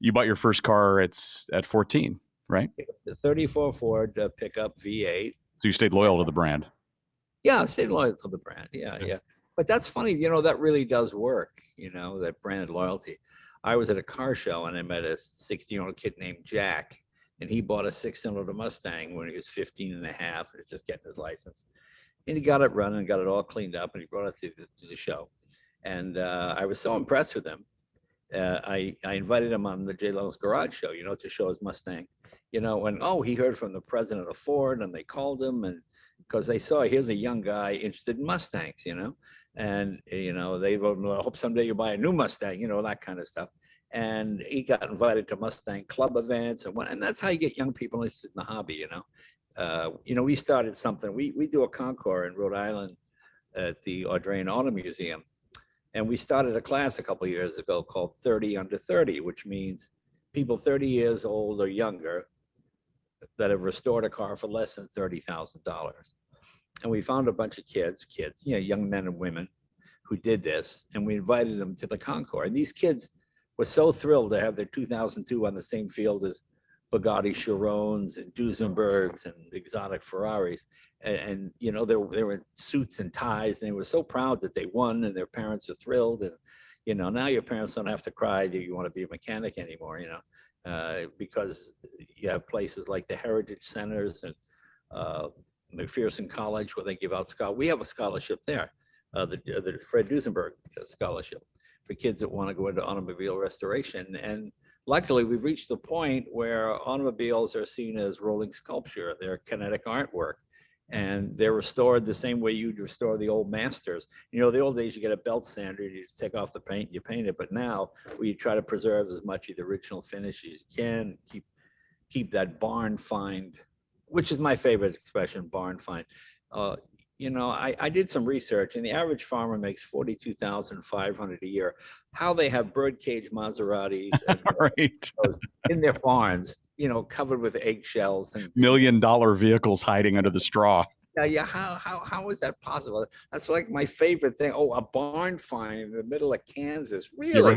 you bought your first car at 14, right? The 34 Ford pickup V8. So you stayed loyal to the brand. Yeah, I stayed loyal to the brand. Yeah, yeah. But that's funny, that really does work, that brand loyalty. I was at a car show and I met a 16-year-old kid named Jack, and he bought a six-cylinder Mustang when he was 15 and a half, and just getting his license. And he got it running, got it all cleaned up, and he brought it to the show. And I was so impressed with him. I invited him on the Jay Leno's garage show, to show his Mustang, and he heard from the president of Ford, and they called him, and because they saw here's a young guy interested in Mustangs, and they hope someday you buy a new Mustang, that kind of stuff. And he got invited to Mustang club events, and that's how you get young people interested in the hobby, we started something. We do a concours in Rhode Island at the Audrain Auto Museum. And we started a class a couple of years ago called 30 Under 30, which means people 30 years old or younger that have restored a car for less than $30,000. And we found a bunch of kids, young men and women who did this, and we invited them to the concours. And these kids were so thrilled to have their 2002 on the same field as Bugatti Chirons and Duesenbergs and exotic Ferraris. And they were in suits and ties, and they were so proud that they won, and their parents are thrilled. And, now your parents don't have to cry, do you want to be a mechanic anymore, because you have places like the Heritage Centers and McPherson College where they give out scholarships. We have a scholarship there, the Fred Duesenberg scholarship for kids that want to go into automobile restoration. And luckily, we've reached the point where automobiles are seen as rolling sculpture. They're kinetic artwork, and they're restored the same way you'd restore the old masters. The old days, you get a belt sander, you just take off the paint, you paint it. But now we try to preserve as much of the original finish as you can, keep that barn find, which is my favorite expression, barn find. I did some research, and the average farmer makes $42,500 a year. How they have birdcage Maseratis and, Right. in their barns, covered with eggshells and $1 million vehicles hiding under the straw. Yeah. How is that possible? That's like my favorite thing. Oh, a barn find in the middle of Kansas. Really?